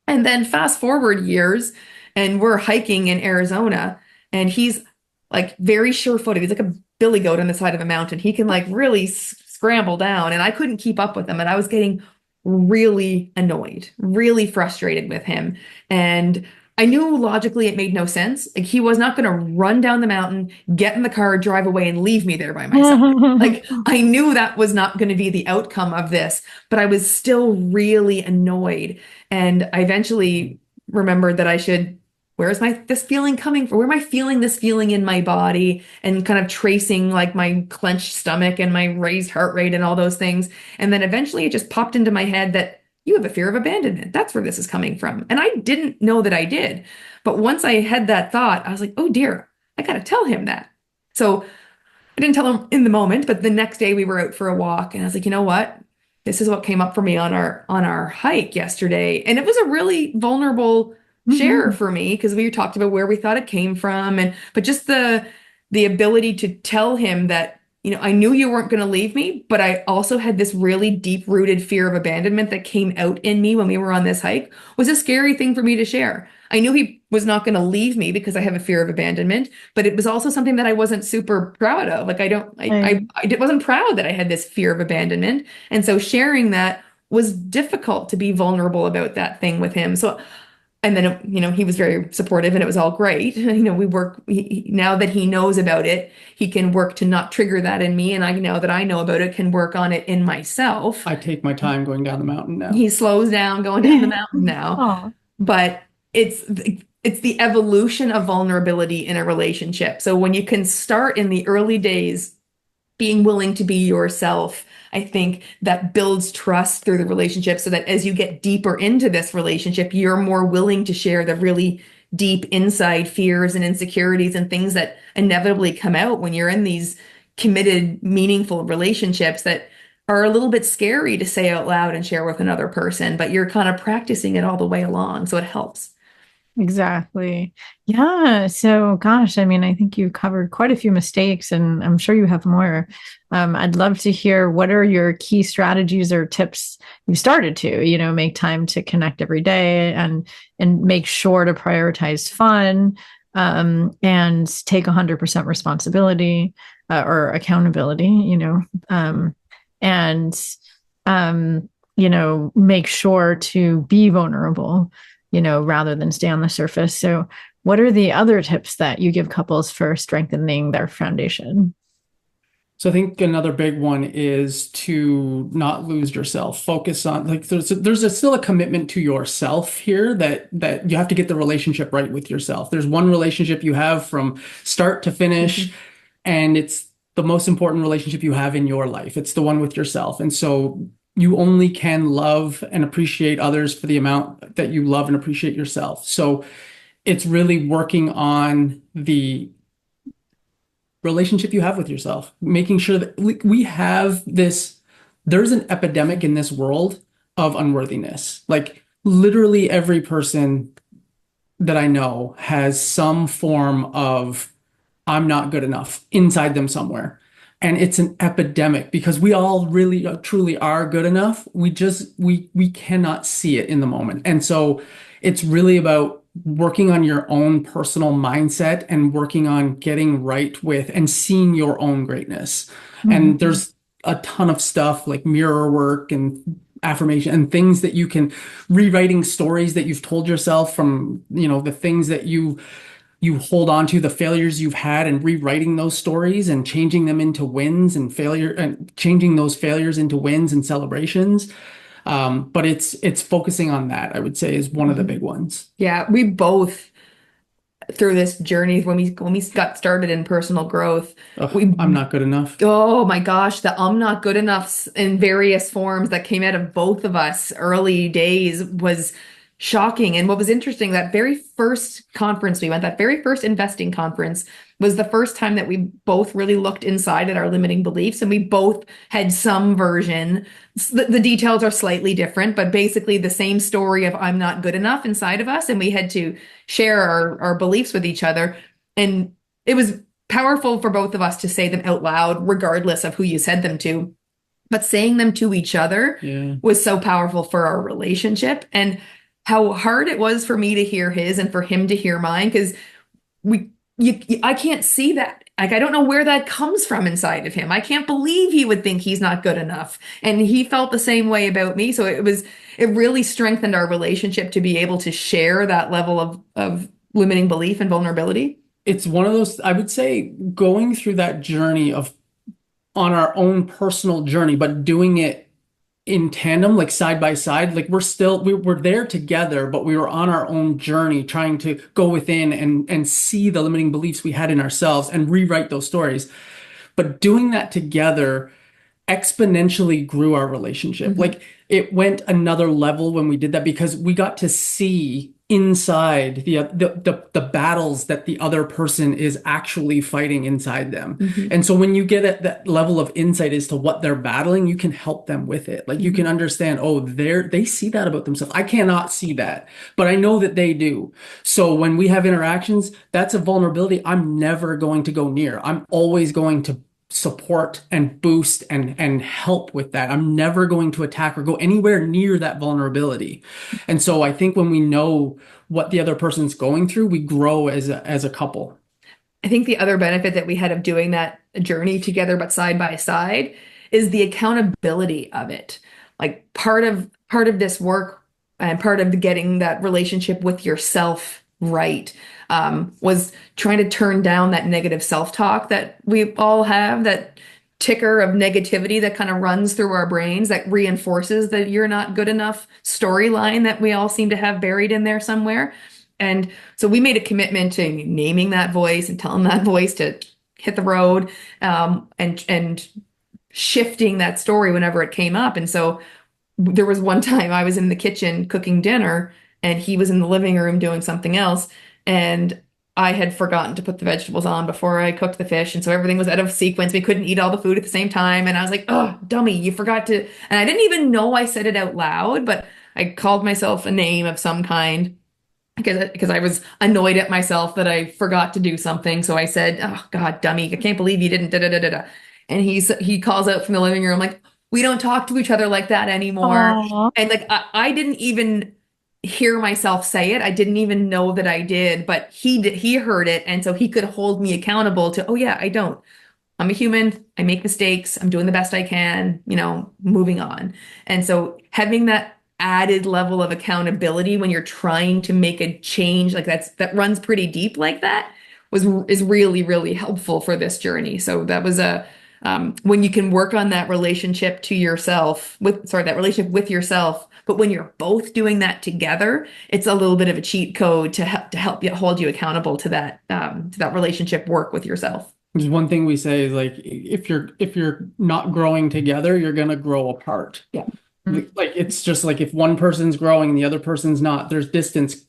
And then fast forward years and we're hiking in Arizona and he's like very sure-footed. He's like a billy goat on the side of a mountain. He can like really scramble down and I couldn't keep up with him. And I was getting really annoyed, really frustrated with him. And I knew logically it made no sense. Like he was not going to run down the mountain, get in the car, drive away and leave me there by myself. Like I knew that was not going to be the outcome of this, but I was still really annoyed. And I eventually remembered that I should, this feeling coming from? Where am I feeling this feeling in my body? And kind of tracing like my clenched stomach and my raised heart rate and all those things. And then eventually it just popped into my head that you have a fear of abandonment. That's where this is coming from. And I didn't know that I did. But once I had that thought, I was like, oh dear, I got to tell him that. So I didn't tell him in the moment, but the next day we were out for a walk and I was like, you know what? This is what came up for me on our hike yesterday. And it was a really vulnerable share Mhm. for me because we talked about where we thought it came from and but just the ability to tell him that, I knew you weren't going to leave me, but I also had this really deep-rooted fear of abandonment that came out in me when we were on this hike was a scary thing for me to share. I knew he was not going to leave me because I have a fear of abandonment, but it was also something that I wasn't super proud of. Like I don't, Right. I wasn't proud that I had this fear of abandonment. And so sharing that was difficult to be vulnerable about that thing with him. So and then, he was very supportive and it was all great. We work, now that he knows about it, he can work to not trigger that in me. And I, now that I know about it, can work on it in myself. I take my time going down the mountain now. He slows down going down the mountain now. Oh, But it's the evolution of vulnerability in a relationship. So when you can start in the early days being willing to be yourself, I think that builds trust through the relationship so that as you get deeper into this relationship, you're more willing to share the really deep inside fears and insecurities and things that inevitably come out when you're in these committed, meaningful relationships that are a little bit scary to say out loud and share with another person, but you're kind of practicing it all the way along. So it helps. exactly. Yeah. So, gosh, I mean, I think you covered quite a few mistakes, and I'm sure you have more. I'd love to hear what are your key strategies or tips you started to, make time to connect every day and make sure to prioritize fun, and take 100% responsibility, or accountability, and make sure to be vulnerable, rather than stay on the surface. So, what are the other tips that you give couples for strengthening their foundation? So I think another big one is to not lose yourself. Focus on like still a commitment to yourself here that you have to get the relationship right with yourself. There's one relationship you have from start to finish, and it's the most important relationship you have in your life. It's the one with yourself. And so you only can love and appreciate others for the amount that you love and appreciate yourself. So it's really working on the relationship you have with yourself, making sure that we have this, there's an epidemic in this world of unworthiness. Like literally every person that I know has some form of I'm not good enough inside them somewhere. And it's an epidemic because we all really truly are good enough. We cannot see it in the moment. And so it's really about working on your own personal mindset and working on getting right with and seeing your own greatness. And Mhm. there's a ton of stuff like mirror work and affirmation and things that you can rewriting stories that you've told yourself from, the things that you hold on to, the failures you've had, and rewriting those stories and changing them into wins and failure and changing those failures into wins and celebrations. But it's focusing on that, I would say, is one of the big ones. Yeah, we both through this journey when we got started in personal growth, Ugh, we I'm not good enough. oh my gosh, the I'm not good enough in various forms that came out of both of us early days was shocking. And what was interesting, that very first conference we went, that very first investing conference, was the first time that we both really looked inside at our limiting beliefs, and we both had some version. The details are slightly different, but basically the same story of I'm not good enough inside of us, and we had to share our beliefs with each other. And it was powerful for both of us to say them out loud, regardless of who you said them to. But saying them to each other Yeah. was so powerful for our relationship, and how hard it was for me to hear his and for him to hear mine, because I can't see that. Like, I don't know where that comes from inside of him. I can't believe he would think he's not good enough. And he felt the same way about me. So it really strengthened our relationship to be able to share that level of limiting belief and vulnerability. It's one of those, I would say, going through that journey of on our own personal journey, but doing it in tandem, like side by side. Like we're there together, but we were on our own journey trying to go within and see the limiting beliefs we had in ourselves and rewrite those stories. But doing that together exponentially grew our relationship. Mhm. Like it went another level when we did that because we got to see inside the battles that the other person is actually fighting inside them. Mhm. And so when you get at that level of insight as to what they're battling, you can help them with it. Like you can understand, oh, they see that about themselves. I cannot see that, but I know that they do. So when we have interactions, that's a vulnerability I'm never going to go near. I'm always going to support and boost and help with that. I'm never going to attack or go anywhere near that vulnerability. And so I think when we know what the other person's going through, we grow as a couple. I think the other benefit that we had of doing that journey together, but side by side, is the accountability of it. Like part of this work and part of getting that relationship with yourself right, was trying to turn down that negative self-talk that we all have, that ticker of negativity that kind of runs through our brains that reinforces that you're not good enough storyline that we all seem to have buried in there somewhere. And so we made a commitment to naming that voice and telling that voice to hit the road, and shifting that story whenever it came up. And so there was one time I was in the kitchen cooking dinner and he was in the living room doing something else. And I had forgotten to put the vegetables on before I cooked the fish. And so everything was out of sequence. We couldn't eat all the food at the same time. And I was like, oh, dummy, you forgot to. And I didn't even know I said it out loud, but I called myself a name of some kind because I was annoyed at myself that I forgot to do something. So I said, "Oh God, dummy! I can't believe you didn't." Da da da da da. And he calls out from the living room like, "We don't talk to each other like that anymore." Aw. And like I didn't even hear myself say it. I didn't even know that I did, but he did. He heard it, and so he could hold me accountable to. Oh yeah, I don't. I'm a human. I make mistakes. I'm doing the best I can, moving on. And so having that added level of accountability when you're trying to make a change like that runs pretty deep like that is really, really helpful for this journey. So that was when you can work on that relationship to yourself that relationship with yourself, but when you're both doing that together, it's a little bit of a cheat code to help you hold you accountable to that relationship work with yourself. There's one thing we say is like if you're not growing together, you're gonna grow apart. Yeah. Like it's just like if one person's growing and the other person's not, there's distance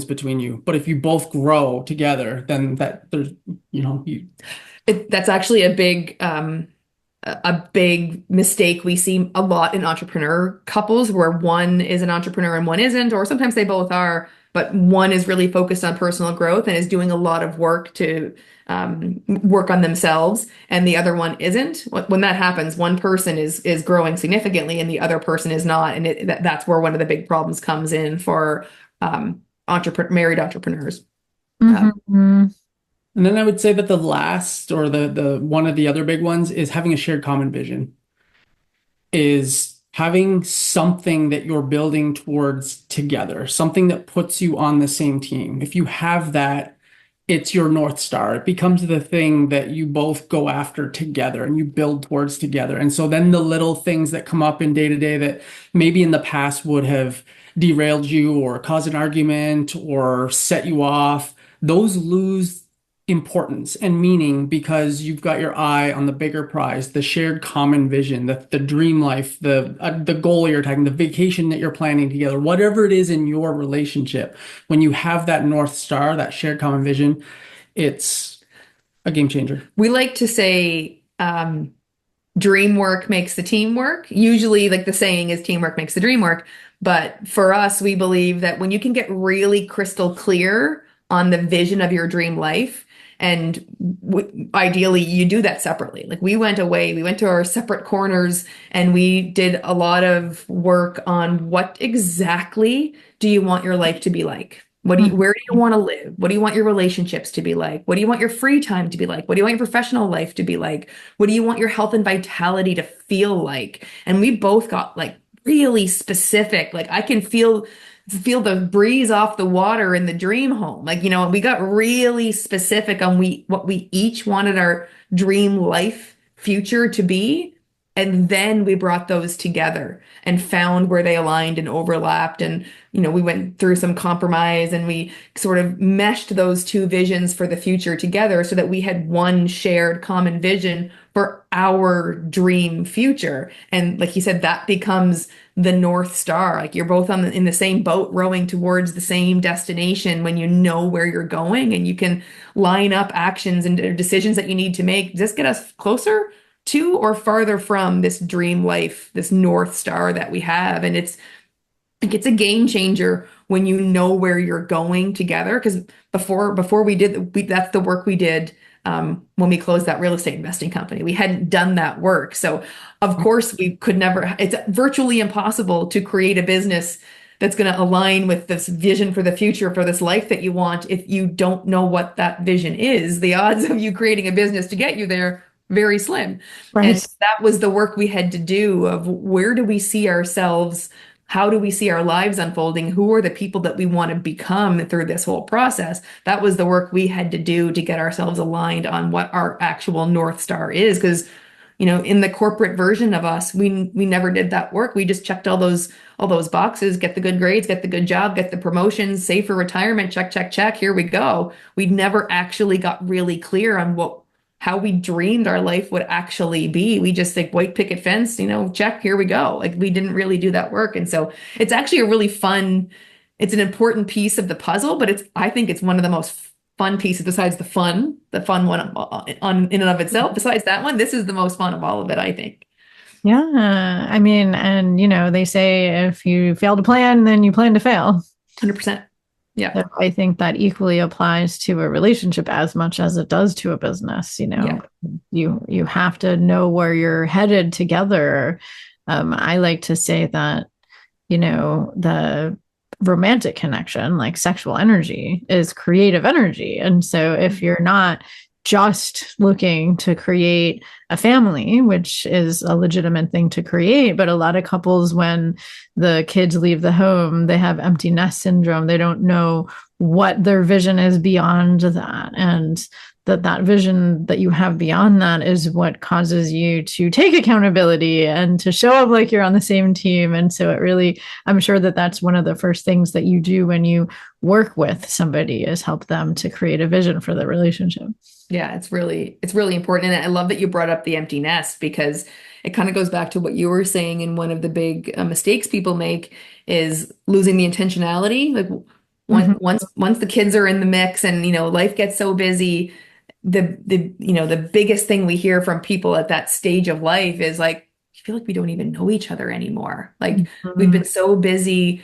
between you. But if you both grow together, then that there's you That's actually a big mistake we see a lot in entrepreneur couples where one is an entrepreneur and one isn't, or sometimes they both are, but one is really focused on personal growth and is doing a lot of work to work on themselves, and the other one isn't. When that happens, one person is growing significantly and the other person is not, and that's where one of the big problems comes in for married entrepreneurs. Mm-hmm. And then I would say that the last or the one of the other big ones is having a shared common vision, is having something that you're building towards together, something that puts you on the same team. If you have that, it's your North Star. It becomes the thing that you both go after together and you build towards together. And so then the little things that come up in day to day that maybe in the past would have derailed you or caused an argument or set you off, those lose importance and meaning because you've got your eye on the bigger prize, the shared common vision, the dream life, the goal you're taking, the vacation that you're planning together, whatever it is in your relationship. When you have that North Star, that shared common vision, it's a game changer. We like to say dream work makes the team work. Usually, like the saying is teamwork makes the dream work. But for us, we believe that when you can get really crystal clear on the vision of your dream life, and ideally, you do that separately. Like we went away, we went to our separate corners, and we did a lot of work on what exactly do you want your life to be like? Where do you want to live? What do you want your relationships to be like? What do you want your free time to be like? What do you want your professional life to be like? What do you want your health and vitality to feel like? And we both got like really specific. Like I can feel the breeze off the water in the dream home. Like, we got really specific on what we each wanted our dream life future to be. And then we brought those together and found where they aligned and overlapped. And, we went through some compromise and we sort of meshed those two visions for the future together so that we had one shared common vision for our dream future. And like you said, that becomes the North Star. Like you're both in the same boat rowing towards the same destination when you know where you're going and you can line up actions and decisions that you need to make. Does this get us closer to or farther from this dream life, this North Star that we have? And it's like it's a game changer when you know where you're going together. Because before we did that's the work we did when we closed that real estate investing company. We hadn't done that work, so of course we could never. It's virtually impossible to create a business that's going to align with this vision for the future for this life that you want if you don't know what that vision is. The odds of you creating a business to get you there very slim. Right. And that was the work we had to do of where do we see ourselves. How do we see our lives unfolding? Who are the people that we want to become through this whole process? That was the work we had to do to get ourselves aligned on what our actual North Star is. Because, in the corporate version of us, we never did that work. We just checked all those boxes, get the good grades, get the good job, get the promotions, save for retirement, check, check, check. Here we go. We never actually got really clear on how we dreamed our life would actually be. We just like white picket fence, check, here we go. Like we didn't really do that work. And so it's actually a really fun, it's an important piece of the puzzle, but I think it's one of the most fun pieces besides the fun one in and of itself. Besides that one, this is the most fun of all of it, I think. Yeah. I mean, and they say if you fail to plan, then you plan to fail. 100%. Yeah. So I think that equally applies to a relationship as much as it does to a business. You have to know where you're headed together. I like to say that, the romantic connection, like sexual energy, is creative energy. And so if you're not just looking to create a family, which is a legitimate thing to create, but a lot of couples, when the kids leave the home, they have empty nest syndrome. They don't know what their vision is beyond that, and that vision that you have beyond that is what causes you to take accountability and to show up like you're on the same team. And so I'm sure that's one of the first things that you do when you work with somebody, is help them to create a vision for the relationship. Yeah, it's really important. And I love that you brought up the empty nest, because it kind of goes back to what you were saying. And one of the big mistakes people make is losing the intentionality. Like once the kids are in the mix and, life gets so busy, the biggest thing we hear from people at that stage of life is like, I feel like we don't even know each other anymore. Like we've been so busy,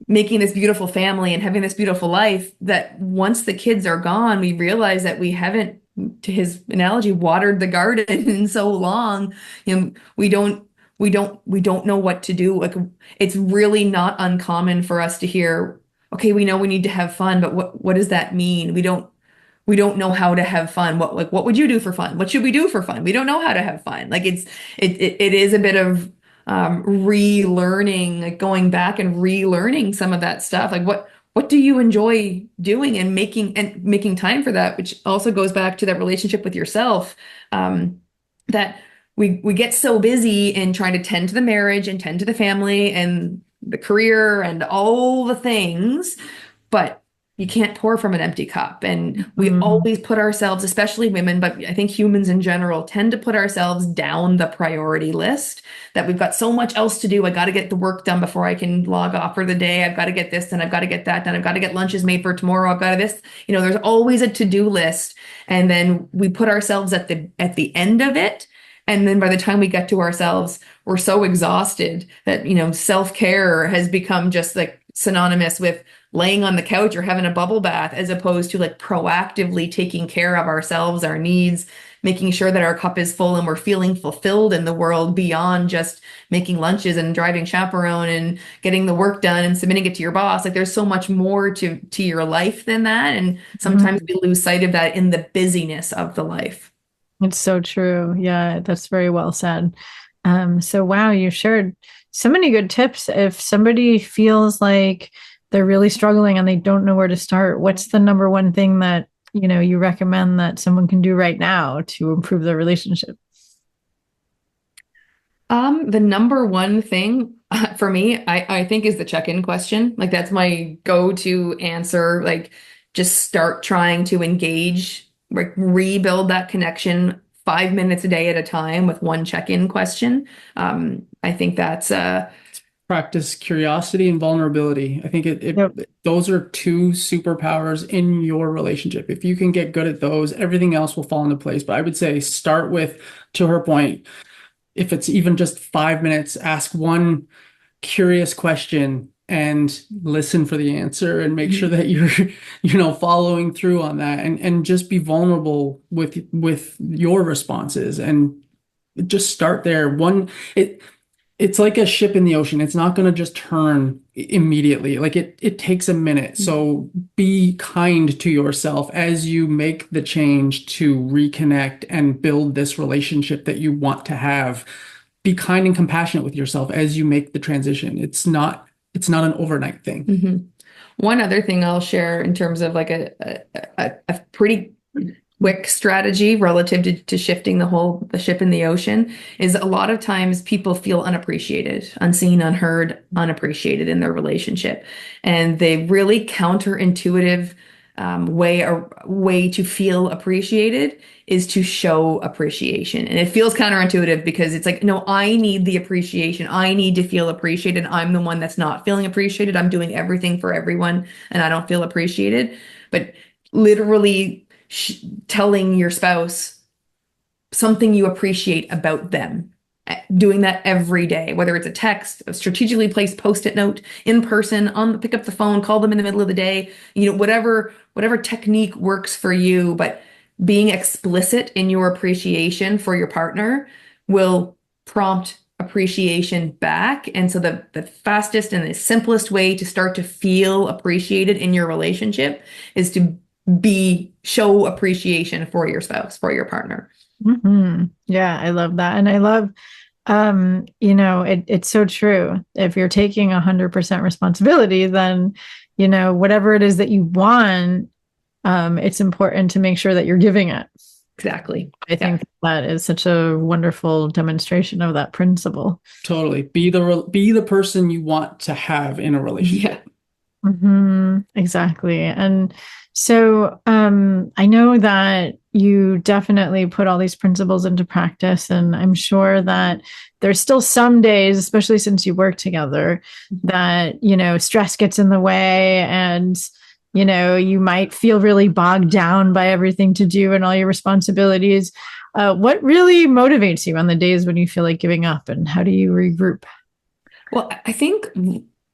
making this beautiful family and having this beautiful life, that once the kids are gone, we realize that we haven't, to his analogy, watered the garden in so long. We don't know what to do. Like it's really not uncommon for us to hear, okay, we know we need to have fun, but what does that mean? We don't know how to have fun. What would you do for fun? What should we do for fun? We don't know how to have fun. Like it is a bit of relearning, like going back and relearning some of that stuff. Like what do you enjoy doing, and making time for that, which also goes back to that relationship with yourself, that we get so busy in trying to tend to the marriage and tend to the family and the career and all the things, but you can't pour from an empty cup. And we always put ourselves, especially women, but I think humans in general, tend to put ourselves down the priority list, that we've got so much else to do. I got to get the work done before I can log off for the day. I've got to get this, and I've got to get that done. I've got to get lunches made for tomorrow. I've got this, there's always a to-do list. And then we put ourselves at the end of it. And then by the time we get to ourselves, we're so exhausted that, self-care has become just like synonymous with laying on the couch or having a bubble bath, as opposed to like proactively taking care of ourselves, our needs, making sure that our cup is full and we're feeling fulfilled in the world beyond just making lunches and driving chaperone and getting the work done and submitting it to your boss. Like there's so much more to your life than that. And sometimes we lose sight of that in the busyness of the life. It's so true. Yeah, that's very well said. So wow, you shared so many good tips. If somebody feels like they're really struggling and they don't know where to start, what's the number one thing that, you recommend that someone can do right now to improve their relationship? The number one thing for me, I think, is the check-in question. Like that's my go-to answer. Like just start trying to engage, like rebuild that connection 5 minutes a day at a time with one check-in question. I think that's Practice curiosity and vulnerability. I think Yep. those are two superpowers in your relationship. If you can get good at those, everything else will fall into place. But I would say start with, to her point, if it's even just 5 minutes, ask one curious question and listen for the answer and make sure that you're following through on that, and just be vulnerable with your responses, and just start there. It's like a ship in the ocean. It's not going to just turn immediately. Like it takes a minute. So be kind to yourself as you make the change to reconnect and build this relationship that you want to have. Be kind and compassionate with yourself as you make the transition. It's not an overnight thing. Mm-hmm. One other thing I'll share in terms of like a pretty quick strategy relative to shifting the ship in the ocean is a lot of times people feel unappreciated, unseen, unheard, unappreciated in their relationship. And the really counterintuitive way to feel appreciated is to show appreciation. And it feels counterintuitive because it's like, no, I need the appreciation. I need to feel appreciated. I'm the one that's not feeling appreciated. I'm doing everything for everyone and I don't feel appreciated. But literally telling your spouse something you appreciate about them, doing that every day, whether it's a text, a strategically placed post-it note, in person, pick up the phone, call them in the middle of the day, whatever technique works for you, but being explicit in your appreciation for your partner will prompt appreciation back. And so the fastest and the simplest way to start to feel appreciated in your relationship is to show appreciation for your spouse, for your partner. Mm-hmm. Yeah, I love that. And I love, it's so true. If you're taking 100% responsibility, then, whatever it is that you want, it's important to make sure that you're giving it. Exactly. I think that is such a wonderful demonstration of that principle. Totally. Be the person you want to have in a relationship. Yeah. Mm-hmm. Exactly. And so I know that you definitely put all these principles into practice, and I'm sure that there's still some days, especially since you work together, that, stress gets in the way and, you might feel really bogged down by everything to do and all your responsibilities. What really motivates you on the days when you feel like giving up, and how do you regroup? Well, I think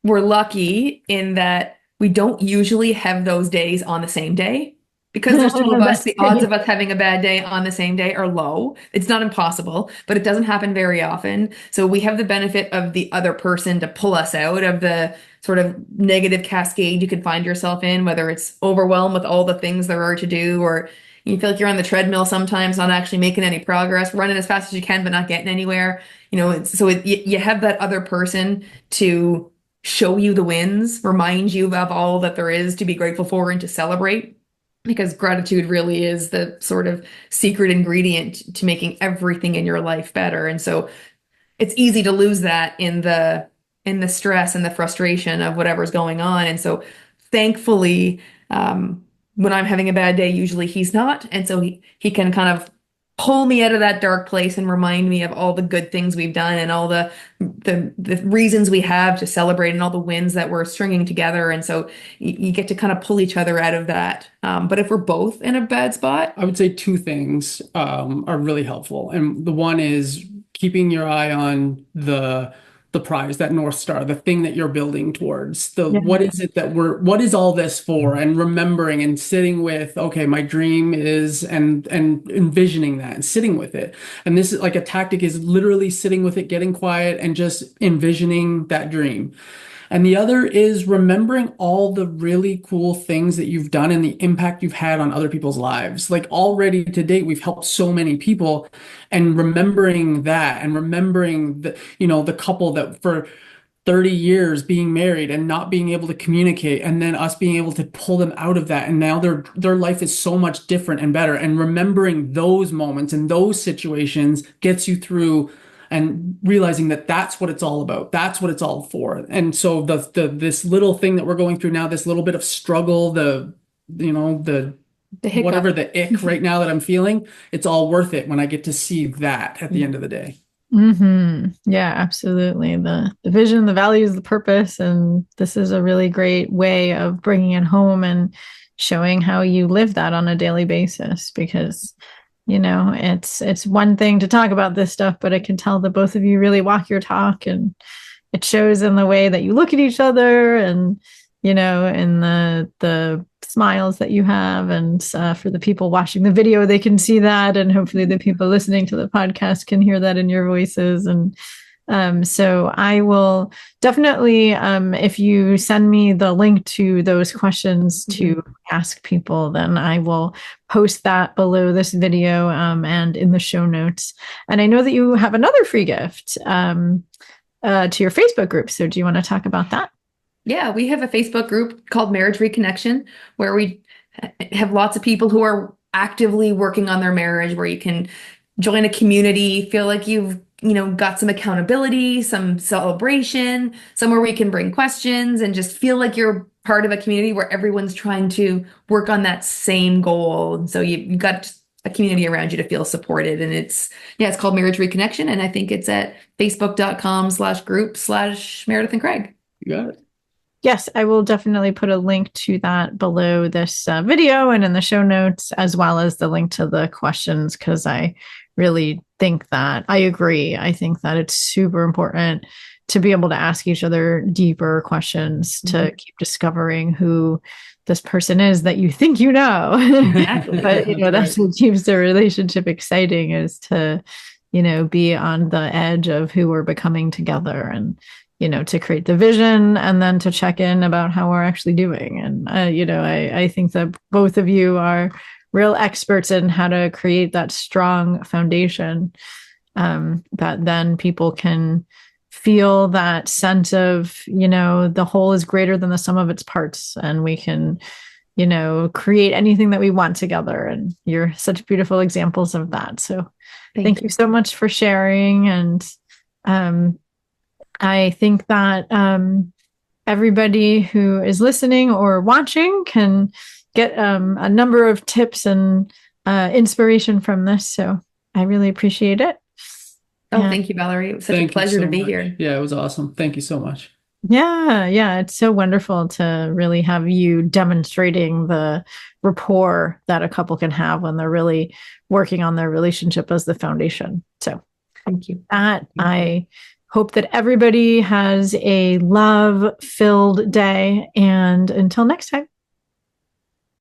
we're lucky in that we don't usually have those days on the same day. Because there's two of us, the odds of us having a bad day on the same day are low. It's not impossible, but it doesn't happen very often. So we have the benefit of the other person to pull us out of the sort of negative cascade you could find yourself in, whether it's overwhelmed with all the things there are to do, or you feel like you're on the treadmill sometimes, not actually making any progress, running as fast as you can, but not getting anywhere. You have that other person to show you the wins, remind you of all that there is to be grateful for and to celebrate. Because gratitude really is the sort of secret ingredient to making everything in your life better. And so it's easy to lose that in the stress and the frustration of whatever's going on. And so thankfully, when I'm having a bad day, usually he's not. And so he can kind of pull me out of that dark place and remind me of all the good things we've done and all the reasons we have to celebrate and all the wins that we're stringing together. And so you get to kind of pull each other out of that. But if we're both in a bad spot, I would say two things are really helpful. And the one is keeping your eye on the prize, that North Star, the thing that you're building towards. What is it what is all this for? And remembering and sitting with, okay, my dream is, and envisioning that and sitting with it. And this is like a tactic, is literally sitting with it, getting quiet and just envisioning that dream. And the other is remembering all the really cool things that you've done and the impact you've had on other people's lives. Like already to date, we've helped so many people, and remembering that, and remembering the couple that for 30 years being married and not being able to communicate, and then us being able to pull them out of that. And now their life is so much different and better. And remembering those moments and those situations gets you through, and realizing that that's what it's all about. That's what it's all for. And so this little thing that we're going through now, this little bit of struggle, the The hiccup. whatever the ick right now that I'm feeling, it's all worth it when I get to see that at the end of the day. Yeah, absolutely. The vision, the values, the purpose, and this is a really great way of bringing it home and showing how you live that on a daily basis. Because it's one thing to talk about this stuff, but I can tell that both of you really walk your talk, and it shows in the way that you look at each other, and in the smiles that you have. And for the people watching the video, they can see that, and hopefully the people listening to the podcast can hear that in your voices. And so I will definitely, if you send me the link to those questions to ask people, then I will post that below this video and in the show notes. And I know that you have another free gift to your Facebook group. So do you want to talk about that? Yeah, we have a Facebook group called Marriage Reconnection, where we have lots of people who are actively working on their marriage, where you can join a community, feel like you've got some accountability, some celebration, somewhere where you can bring questions and just feel like you're part of a community where everyone's trying to work on that same goal. And so you've got a community around you to feel supported. And it's called Marriage Reconnection. And I think it's at facebook.com/group/Meredith and Craig. You got it. Yes, I will definitely put a link to that below this video and in the show notes, as well as the link to the questions, because I really think that I agree. I think that it's super important to be able to ask each other deeper questions to keep discovering who this person is that you think Exactly. But that's what keeps the relationship exciting, is to be on the edge of who we're becoming together, and to create the vision, and then to check in about how we're actually doing. And I think that both of you are real experts in how to create that strong foundation, that then people can feel that sense of, the whole is greater than the sum of its parts, and we can, create anything that we want together. And you're such beautiful examples of that. So thank you so much for sharing. And I think that everybody who is listening or watching can get a number of tips and inspiration from this. So I really appreciate it. Thank you, Valerie. It was such a pleasure to be here. Yeah, it was awesome. Thank you so much. Yeah. It's so wonderful to really have you demonstrating the rapport that a couple can have when they're really working on their relationship as the foundation. So thank you. I hope that everybody has a love-filled day, and until next time.